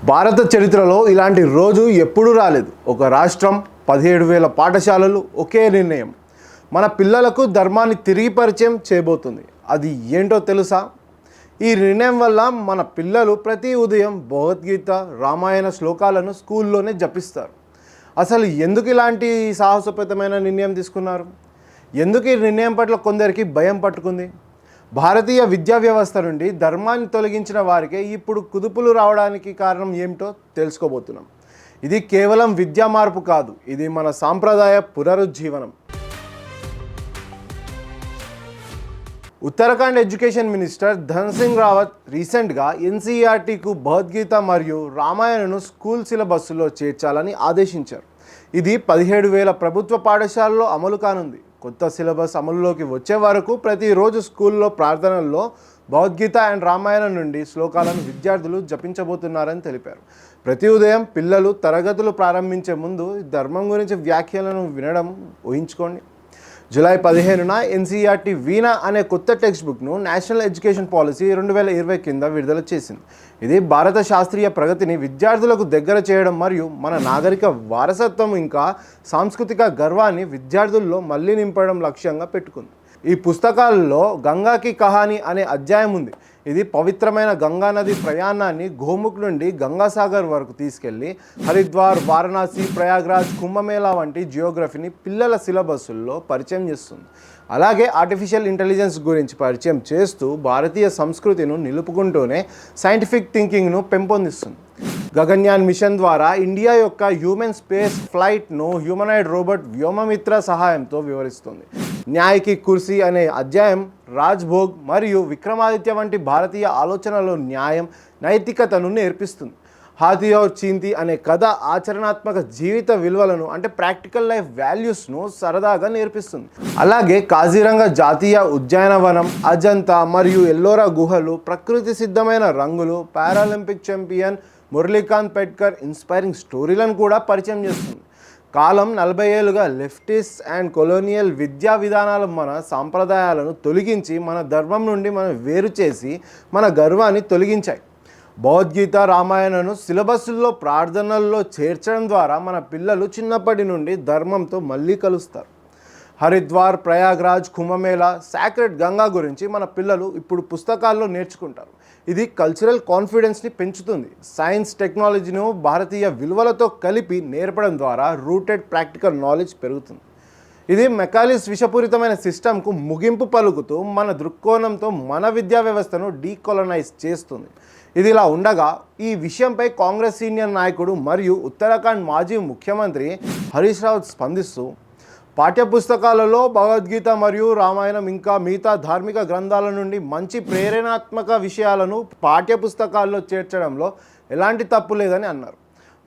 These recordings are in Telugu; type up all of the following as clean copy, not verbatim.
భారత చరిత్రలో ఇలాంటి రోజు ఎప్పుడూ రాలేదు. ఒక రాష్ట్రం, 17,000 పాఠశాలలు, ఒకే నిర్ణయం. మన పిల్లలకు ధర్మాన్ని తిరిగి పరిచయం చేయబోతుంది. అది ఏంటో తెలుసా? ఈ నిర్ణయం వల్ల మన పిల్లలు ప్రతి ఉదయం భగవద్గీత, రామాయణ శ్లోకాలను స్కూల్లోనే జపిస్తారు. అసలు ఎందుకు ఇలాంటి సాహసోపేతమైన నిర్ణయం తీసుకున్నారు? ఎందుకు ఈ నిర్ణయం పట్ల కొందరికి భయం పట్టుకుంది? భారతీయ విద్యా వ్యవస్థ నుండి ధర్మాన్ని తొలగించిన వారికే ఇప్పుడు కుదుపులు రావడానికి కారణం ఏమిటో తెలుసుకోబోతున్నాం. ఇది కేవలం విద్యా మార్పు కాదు, ఇది మన సాంప్రదాయ పునరుజ్జీవనం. ఉత్తరాఖండ్ ఎడ్యుకేషన్ మినిస్టర్ ధన్ సింగ్ రావత్ రీసెంట్గా ఎన్సీఈఆర్టీకు భగవద్గీత మరియు రామాయణను స్కూల్ సిలబస్సులో చేర్చాలని ఆదేశించారు. ఇది 17,000 ప్రభుత్వ పాఠశాలలో అమలు కానుంది. కొత్త సిలబస్ అమలులోకి వచ్చే వరకు ప్రతిరోజు స్కూల్లో ప్రార్థనల్లో భగవద్గీత అండ్ రామాయణం నుండి శ్లోకాలను విద్యార్థులు జపించబోతున్నారని తెలిపారు. ప్రతి ఉదయం పిల్లలు తరగతులు ప్రారంభించే ముందు ధర్మం గురించి వ్యాఖ్యలను వినడం ఊహించుకోండి. జూలై 15న ఎన్సీఈఆర్టీ వీణా అనే కొత్త టెక్స్ట్ బుక్ను నేషనల్ ఎడ్యుకేషన్ పాలసీ 2020 కింద విడుదల చేసింది. ఇది భారత శాస్త్రీయ ప్రగతిని విద్యార్థులకు దగ్గర చేయడం మరియు మన నాగరిక వారసత్వం ఇంకా సాంస్కృతిక గర్వాన్ని విద్యార్థుల్లో మళ్ళీ నింపడం లక్ష్యంగా పెట్టుకుంది. ఈ పుస్తకాల్లో గంగాకి కహాని అనే అధ్యాయం ఉంది. ఇది పవిత్రమైన గంగా నది ప్రయాణాన్ని గోముఖ్ నుండి గంగాసాగర్ వరకు తీసుకెళ్ళి హరిద్వార్, వారణాసి, ప్రయాగ్రాజ్, కుంభమేళా వంటి జియోగ్రఫీని పిల్లల సిలబస్సుల్లో పరిచయం చేస్తుంది. అలాగే ఆర్టిఫిషియల్ ఇంటెలిజెన్స్ గురించి పరిచయం చేస్తూ భారతీయ సంస్కృతిని నిలుపుకుంటూనే సైంటిఫిక్ థింకింగ్ను పెంపొందిస్తుంది. గగన్యాన్ మిషన్ ద్వారా ఇండియా యొక్క హ్యూమన్ స్పేస్ ఫ్లైట్ను హ్యూమనాయిడ్ రోబోట్ వ్యోమమిత్ర సహాయంతో వివరిస్తుంది. న్యాయకి కుర్సీ అనే అధ్యాయం రాజ్భోగ్ మరియు విక్రమాదిత్య వంటి భారతీయ ఆలోచనలో న్యాయం, నైతికతను నేర్పిస్తుంది. హాథీ ఔర్ చీంతి అనే కథ ఆచరణాత్మక జీవిత విలువలను అంటే ప్రాక్టికల్ లైఫ్ వాల్యూస్ను సరదాగా నేర్పిస్తుంది. అలాగే కాజీరంగా జాతీయ ఉద్యానవనం, అజంతా మరియు ఎల్లోరా గుహలు, ప్రకృతి సిద్ధమైన రంగులు, పారాలింపిక్ ఛాంపియన్ మురళీకాంత్ పెట్కర్ ఇన్స్పైరింగ్ స్టోరీలను కూడా పరిచయం చేస్తుంది. కాలం 40 ఏళ్ళుగా లెఫ్టిస్ట్ అండ్ కొలోనియల్ విద్యా విధానాలు మన సాంప్రదాయాలను తొలగించి మన ధర్మం నుండి మనం వేరు చేసి మన గర్వాన్ని తొలగించాయి. భగవద్గీత, రామాయణను సిలబస్సుల్లో ప్రార్థనల్లో చేర్చడం ద్వారా మన పిల్లలు చిన్నప్పటి నుండి ధర్మంతో మళ్ళీ కలుస్తారు. హరిద్వార్, ప్రయాగ్రాజ్, కుంభమేళా, సాక్రెడ్ గంగా గురించి మన పిల్లలు ఇప్పుడు పుస్తకాల్లో నేర్చుకుంటారు. ఇది కల్చరల్ కాన్ఫిడెన్స్ని పెంచుతుంది. సైన్స్, టెక్నాలజీను భారతీయ విలువలతో కలిపి నేర్పడం ద్వారా రూటెడ్ ప్రాక్టికల్ నాలెడ్జ్ పెరుగుతుంది. ఇది మెకాలిస్ విషపూరితమైన సిస్టమ్కు ముగింపు పలుకుతూ మన దృక్కోణంతో మన విద్యా వ్యవస్థను డీకొలనైజ్ చేస్తుంది. ఇది ఇలా ఉండగా ఈ విషయంపై కాంగ్రెస్ సీనియర్ నాయకుడు మరియు ఉత్తరాఖండ్ మాజీ ముఖ్యమంత్రి హరీష్ రావత్ స్పందిస్తూ, పాఠ్యపుస్తకాలలో భగవద్గీత మరియు రామాయణం ఇంకా మిగతా ధార్మిక గ్రంథాల నుండి మంచి ప్రేరణాత్మక విషయాలను పాఠ్యపుస్తకాల్లో చేర్చడంలో ఎలాంటి తప్పు లేదని అన్నారు.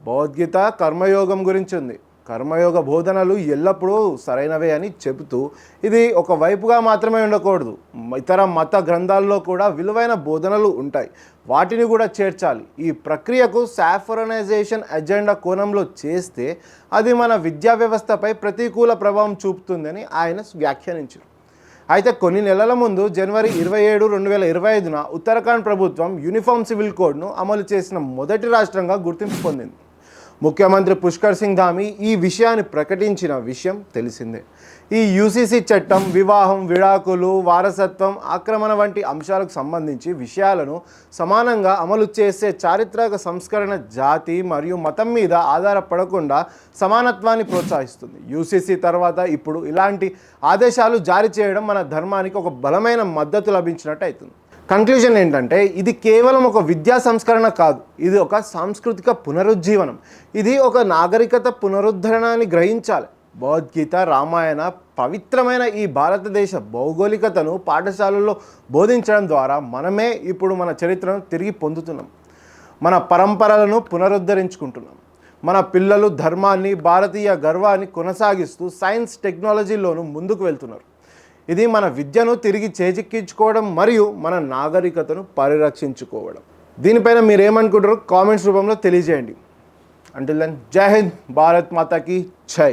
భగవద్గీత కర్మయోగం గురించి ఉంది. కర్మయోగ బోధనలు ఎల్లప్పుడూ సరైనవే అని చెబుతూ ఇది ఒక వైపుగా మాత్రమే ఉండకూడదు. ఇతర మత గ్రంథాల్లో కూడా విలువైన బోధనలు ఉంటాయి, వాటిని కూడా చేర్చాలి. ఈ ప్రక్రియకు సాఫ్రనైజేషన్ ఎజెండా కోణంలో చేస్తే అది మన విద్యా వ్యవస్థపై ప్రతికూల ప్రభావం చూపుతుందని ఆయన వ్యాఖ్యానించారు. అయితే కొన్ని నెలల ముందు జనవరి 27, 2025న ఉత్తరాఖండ్ ప్రభుత్వం యూనిఫామ్ సివిల్ కోడ్ను అమలు చేసిన మొదటి రాష్ట్రంగా గుర్తింపు పొందింది. ముఖ్యమంత్రి పుష్కర్ సింగ్ ధామీ ఈ విషయాన్ని ప్రకటించిన విషయం తెలిసిందే. ఈ యూసీసీ చట్టం వివాహం, విడాకులు, వారసత్వం, ఆక్రమణ వంటి అంశాలకు సంబంధించి విషయాలను సమానంగా అమలు చేసే చారిత్రక సంస్కరణ జాతి మరియు మతం మీద ఆధారపడకుండా సమానత్వాన్ని ప్రోత్సహిస్తుంది. యూసీసీ తర్వాత ఇప్పుడు ఇలాంటి ఆదేశాలు జారీ చేయడం మన ధర్మానికి ఒక బలమైన మద్దతు లభించినట్టు అవుతుంది. కంక్లూజన్ ఏంటంటే ఇది కేవలం ఒక విద్యా సంస్కరణ కాదు, ఇది ఒక సాంస్కృతిక పునరుజ్జీవనం. ఇది ఒక నాగరికత పునరుద్ధరణాన్ని గ్రహించాలి. భగవద్గీత, రామాయణ పవిత్రమైన ఈ భారతదేశ భౌగోళికతను పాఠశాలల్లో బోధించడం ద్వారా మనమే ఇప్పుడు మన చరిత్రను తిరిగి పొందుతున్నాం, మన పరంపరలను పునరుద్ధరించుకుంటున్నాం. మన పిల్లలు ధర్మాన్ని, భారతీయ గర్వాన్ని కొనసాగిస్తూ సైన్స్, టెక్నాలజీలోనూ ముందుకు వెళ్తున్నారు. ఇది మన విద్యను తిరిగి చేజిక్కించుకోవడం మరియు మన నాగరికతను పరిరక్షించుకోవడం. దీనిపైన మీరు ఏమనుకుంటారో కామెంట్స్ రూపంలో తెలియజేయండి. అంటిల్ దెన్, జై హింద్, భారత్ మాతాకి జై.